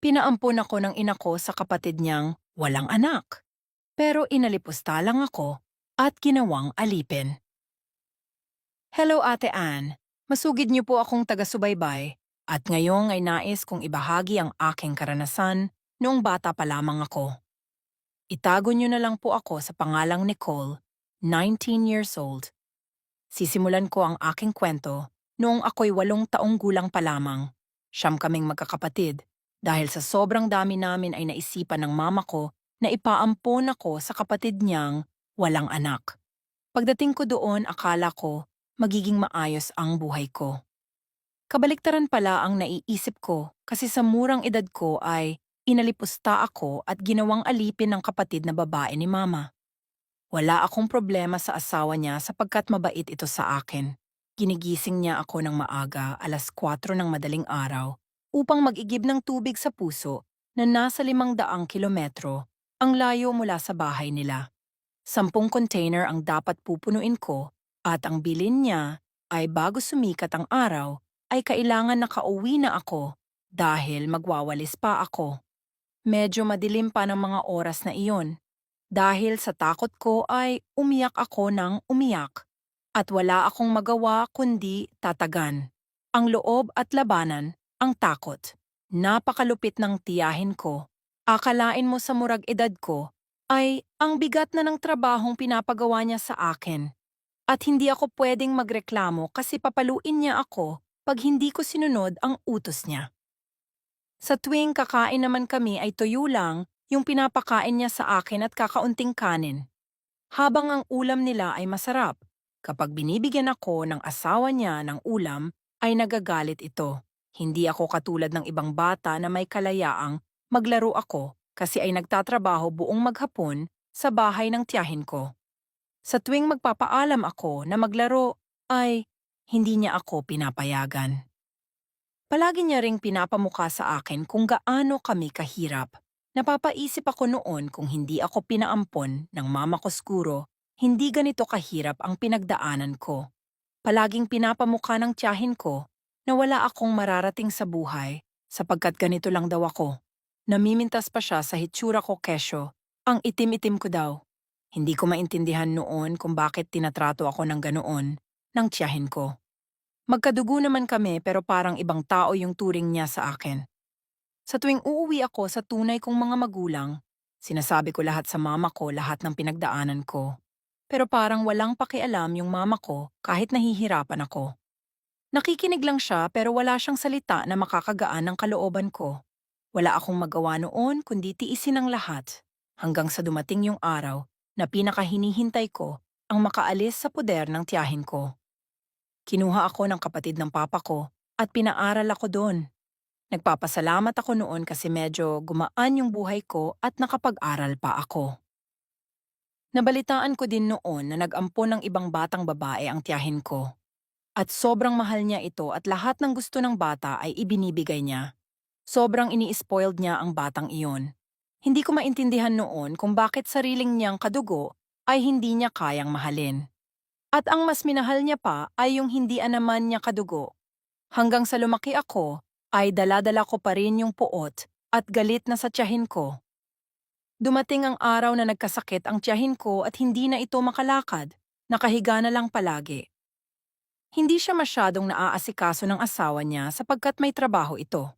Pinaampon ako ng ina ko sa kapatid niyang walang anak. Pero inalipusta lang ako at ginawang alipin. Hello Ate Ann, masugid niyo po akong taga-subaybay at ngayong ay nais kong ibahagi ang aking karanasan noong bata pa lamang ako. Itago niyo na lang po ako sa pangalang Nicole, 19 years old. Sisimulan ko ang aking kwento noong ako'y 8 taong gulang pa lamang. Siyam kaming magkakapatid dahil sa sobrang dami namin ay naisipan ng mama ko na ipaampon ako sa kapatid niyang walang anak. Pagdating ko doon, akala ko magiging maayos ang buhay ko. Kabaliktaran pala ang naiisip ko kasi sa murang edad ko ay inalipusta ako at ginawang alipin ng kapatid na babae ni mama. Wala akong problema sa asawa niya sapagkat mabait ito sa akin. Ginigising niya ako ng maaga 4:00 ng madaling araw upang mag-igib ng tubig sa puso na nasa 500 kilometro ang layo mula sa bahay nila. 10 container ang dapat pupunuin ko at ang bilin niya ay bago sumikat ang araw ay kailangan nakauwi na ako dahil magwawalis pa ako. Medyo madilim pa ng mga oras na iyon. Dahil sa takot ko ay umiyak ako ng umiyak at wala akong magawa kundi tatagan. Ang loob at labanan, ang takot. Napakalupit ng tiyahin ko. Akalain mo sa murag edad ko ay ang bigat na ng trabahong pinapagawa niya sa akin. At hindi ako pwedeng magreklamo kasi papaluin niya ako pag hindi ko sinunod ang utos niya. Sa tuwing kakain naman kami ay tuyo lang yung pinapakain niya sa akin at kakaunting kanin. Habang ang ulam nila ay masarap, kapag binibigyan ako ng asawa niya ng ulam, ay nagagalit ito. Hindi ako katulad ng ibang bata na may kalayaang maglaro ako kasi ay nagtatrabaho buong maghapon sa bahay ng tiyahin ko. Sa tuwing magpapaalam ako na maglaro, ay hindi niya ako pinapayagan. Palagi niya ring pinapamukha sa akin kung gaano kami kahirap. Napapaisip ako noon kung hindi ako pinaampon ng mama ko siguro, hindi ganito kahirap ang pinagdaanan ko. Palaging pinapamukha ng tiyahin ko na wala akong mararating sa buhay sapagkat ganito lang daw ako. Namimintas pa siya sa hitsura ko kesyo, ang itim-itim ko daw. Hindi ko maintindihan noon kung bakit tinatrato ako ng ganoon ng tiyahin ko. Magkadugo naman kami pero parang ibang tao yung turing niya sa akin. Sa tuwing uuwi ako sa tunay kong mga magulang, sinasabi ko lahat sa mama ko lahat ng pinagdaanan ko. Pero parang walang pakialam yung mama ko kahit nahihirapan ako. Nakikinig lang siya pero wala siyang salita na makakagaan ng kalooban ko. Wala akong magawa noon kundi tiisin ang lahat hanggang sa dumating yung araw na pinakahinihintay ko ang makaalis sa poder ng tiyahin ko. Kinuha ako ng kapatid ng papa ko at pinaaral ako doon. Nagpapasalamat ako noon kasi medyo gumaan yung buhay ko at nakapag-aral pa ako. Nabalitaan ko din noon na nag-ampon ng ibang batang babae ang tiyahin ko. At sobrang mahal niya ito at lahat ng gusto ng bata ay ibinibigay niya. Sobrang ini-spoiled niya ang batang iyon. Hindi ko maintindihan noon kung bakit sariling niyang kadugo ay hindi niya kayang mahalin. At ang mas minahal niya pa ay yung hindi naman niya kadugo. Hanggang sa lumaki ako, ay dala-dala ko pa rin yung puot at galit na sa tiyahin ko. Dumating ang araw na nagkasakit ang tiyahin ko at hindi na ito makalakad, nakahiga na lang palagi. Hindi siya masyadong naaasikaso ng asawa niya sapagkat may trabaho ito.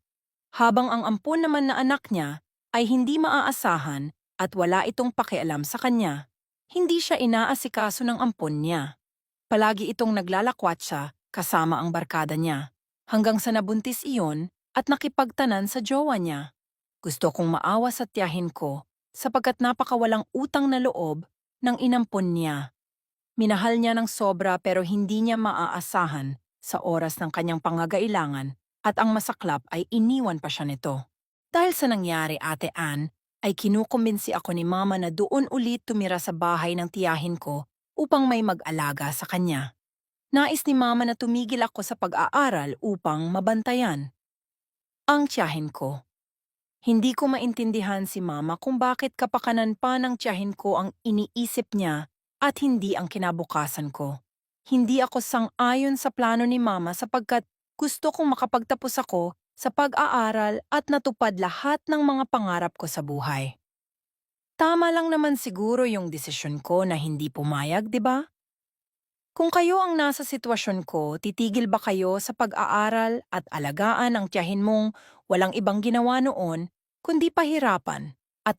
Habang ang ampun naman na anak niya ay hindi maaasahan at wala itong pakialam sa kanya, hindi siya inaasikaso ng ampun niya. Palagi itong naglalakwat siya kasama ang barkada niya, hanggang sa nabuntis iyon at nakipagtanan sa jowa niya. Gusto kong maawa sa tiyahin ko sapagkat napakawalang utang na loob ng inampon niya. Minahal niya ng sobra pero hindi niya maaasahan sa oras ng kanyang pangangailangan at ang masaklap ay iniwan pa siya nito. Dahil sa nangyari, Ate Ann, ay kinukumbinsi ako ni Mama na doon ulit tumira sa bahay ng tiyahin ko upang may mag-alaga sa kanya. Nais ni Mama na tumigil ako sa pag-aaral upang mabantayan ang tiyahin ko. Hindi ko maintindihan si Mama kung bakit kapakanan pa ng tiyahin ko ang iniisip niya at hindi ang kinabukasan ko. Hindi ako sang-ayon sa plano ni Mama sapagkat gusto kong makapagtapos ako sa pag-aaral at natupad lahat ng mga pangarap ko sa buhay. Tama lang naman siguro yung desisyon ko na hindi pumayag, di ba? Kung kayo ang nasa sitwasyon ko, titigil ba kayo sa pag-aaral at alagaan ang tiyahin mong walang ibang ginawa noon, kundi pahirapan at